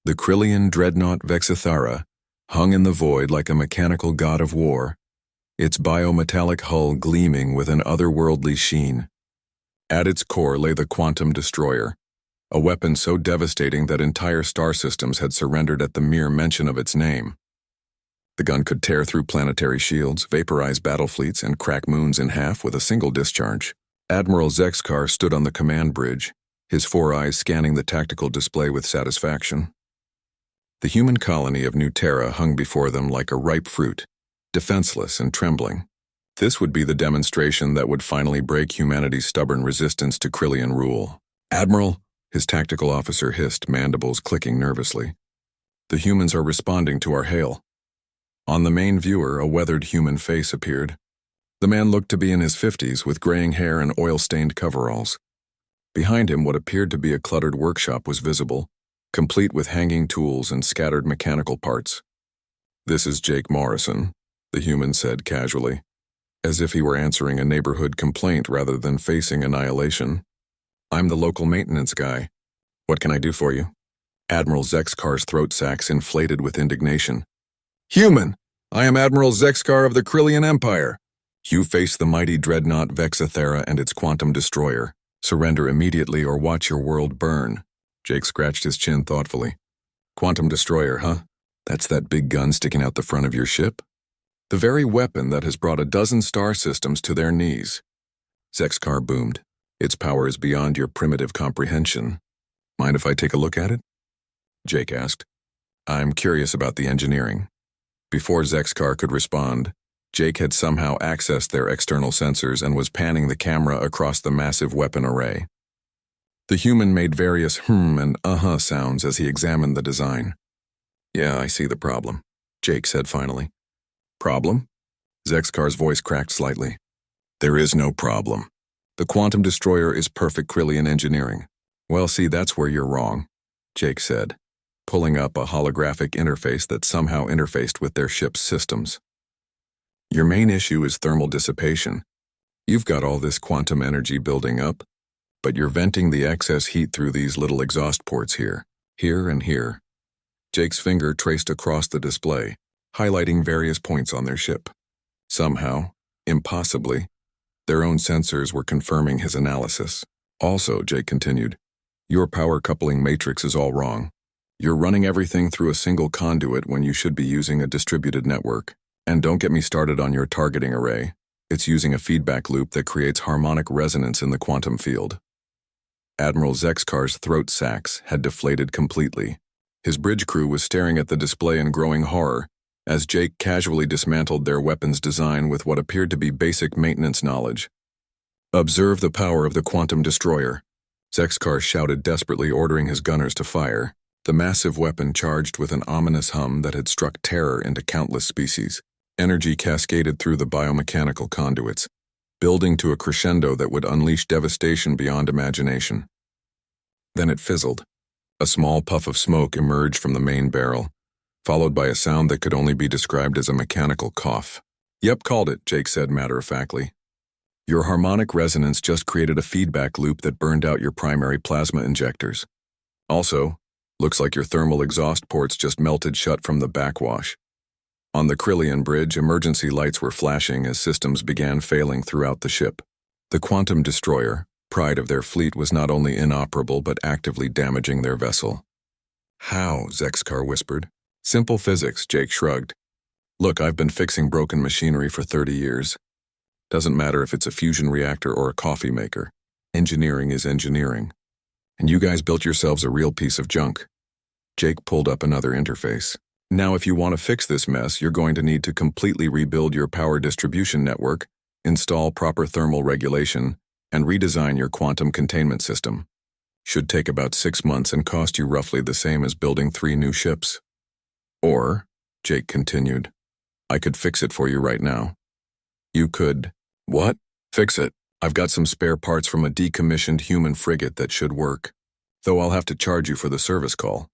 The Krillian dreadnought Vexithara hung in the void like a mechanical god of war, its biometallic hull gleaming with an otherworldly sheen. At its core lay the Quantum Destroyer, a weapon so devastating that entire star systems had surrendered at the mere mention of its name. The gun could tear through planetary shields, vaporize battle fleets, and crack moons in half with a single discharge. Admiral Zexkar stood on the command bridge, his 4 eyes scanning the tactical display with satisfaction. The human colony of New Terra hung before them like a ripe fruit, defenseless and trembling. This would be the demonstration that would finally break humanity's stubborn resistance to Krillian rule. "Admiral," his tactical officer hissed, mandibles clicking nervously. "The humans are responding to our hail." On the main viewer, a weathered human face appeared. The man looked to be in his 50s with graying hair and oil-stained coveralls. Behind him, what appeared to be a cluttered workshop was visible, complete with hanging tools and scattered mechanical parts. "This is Jake Morrison," the human said casually, as if he were answering a neighborhood complaint rather than facing annihilation. "I'm the local maintenance guy. What can I do for you?" Admiral Zexkar's throat sacs inflated with indignation. "Human! I am Admiral Zexkar of the Krillian Empire. You face the mighty dreadnought Vexithara and its quantum destroyer. Surrender immediately or watch your world burn." Jake scratched his chin thoughtfully. "Quantum destroyer, huh? That's that big gun sticking out the front of your ship? The very weapon that has brought a dozen star systems to their knees." Zexkar boomed. "Its power is beyond your primitive comprehension. Mind if I take a look at it?" Jake asked. "I'm curious about the engineering." Before Zexkar could respond, Jake had somehow accessed their external sensors and was panning the camera across the massive weapon array. The human made various and sounds as he examined the design. "Yeah, I see the problem," Jake said finally. "Problem?" Zexkar's voice cracked slightly. "There is no problem. The quantum destroyer is perfect Krillian engineering." "Well, see, that's where you're wrong," Jake said, pulling up a holographic interface that somehow interfaced with their ship's systems. "Your main issue is thermal dissipation. You've got all this quantum energy building up, but you're venting the excess heat through these little exhaust ports here, and here." Jake's finger traced across the display, highlighting various points on their ship. Somehow, impossibly, their own sensors were confirming his analysis. "Also," Jake continued, "your power coupling matrix is all wrong. You're running everything through a single conduit when you should be using a distributed network. And don't get me started on your targeting array. It's using a feedback loop that creates harmonic resonance in the quantum field." Admiral Zexkar's throat sacs had deflated completely. His bridge crew was staring at the display in growing horror as Jake casually dismantled their weapons design with what appeared to be basic maintenance knowledge. "Observe the power of the quantum destroyer," Zexkar shouted desperately, ordering his gunners to fire. The massive weapon charged with an ominous hum that had struck terror into countless species. Energy cascaded through the biomechanical conduits, building to a crescendo that would unleash devastation beyond imagination. Then it fizzled. A small puff of smoke emerged from the main barrel, followed by a sound that could only be described as a mechanical cough. "Yep, called it," Jake said matter-of-factly. "Your harmonic resonance just created a feedback loop that burned out your primary plasma injectors. Also, looks like your thermal exhaust ports just melted shut from the backwash." On the Krillian bridge, emergency lights were flashing as systems began failing throughout the ship. The quantum destroyer, pride of their fleet, was not only inoperable but actively damaging their vessel. "How?" Zexkar whispered. "Simple physics," Jake shrugged. "Look, I've been fixing broken machinery for 30 years. Doesn't matter if it's a fusion reactor or a coffee maker. Engineering is engineering. And you guys built yourselves a real piece of junk." Jake pulled up another interface. "Now, if you want to fix this mess, you're going to need to completely rebuild your power distribution network, install proper thermal regulation, and redesign your quantum containment system. Should take about 6 months and cost you roughly the same as building 3 new ships. Or," Jake continued, "I could fix it for you right now." "You could..." "What? Fix it? I've got some spare parts from a decommissioned human frigate that should work. Though I'll have to charge you for the service call."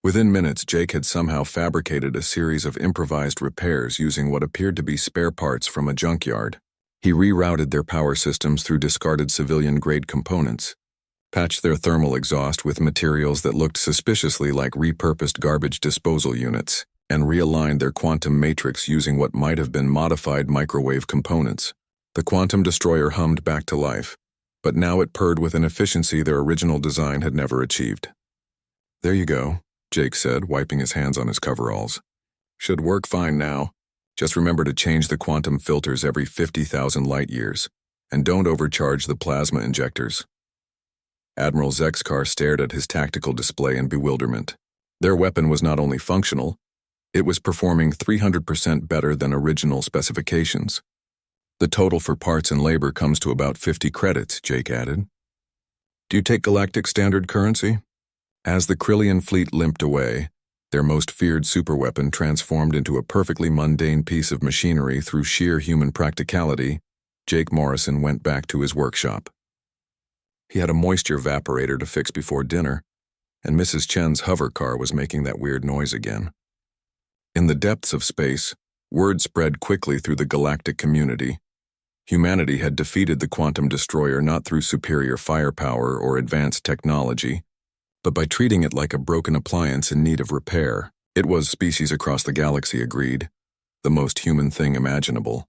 Within minutes, Jake had somehow fabricated a series of improvised repairs using what appeared to be spare parts from a junkyard. He rerouted their power systems through discarded civilian-grade components, patched their thermal exhaust with materials that looked suspiciously like repurposed garbage disposal units, and realigned their quantum matrix using what might have been modified microwave components. The quantum destroyer hummed back to life, but now it purred with an efficiency their original design had never achieved. "There you go," Jake said, wiping his hands on his coveralls. "Should work fine now. Just remember to change the quantum filters every 50,000 light years, and don't overcharge the plasma injectors." Admiral Zexkar stared at his tactical display in bewilderment. Their weapon was not only functional, it was performing 300% better than original specifications. "The total for parts and labor comes to about 50 credits, Jake added. "Do you take galactic standard currency?" As the Krillian fleet limped away, their most feared superweapon transformed into a perfectly mundane piece of machinery through sheer human practicality, Jake Morrison went back to his workshop. He had a moisture evaporator to fix before dinner, and Mrs. Chen's hover car was making that weird noise again. In the depths of space, word spread quickly through the galactic community. Humanity had defeated the quantum destroyer not through superior firepower or advanced technology, but by treating it like a broken appliance in need of repair. It was, species across the galaxy agreed, the most human thing imaginable.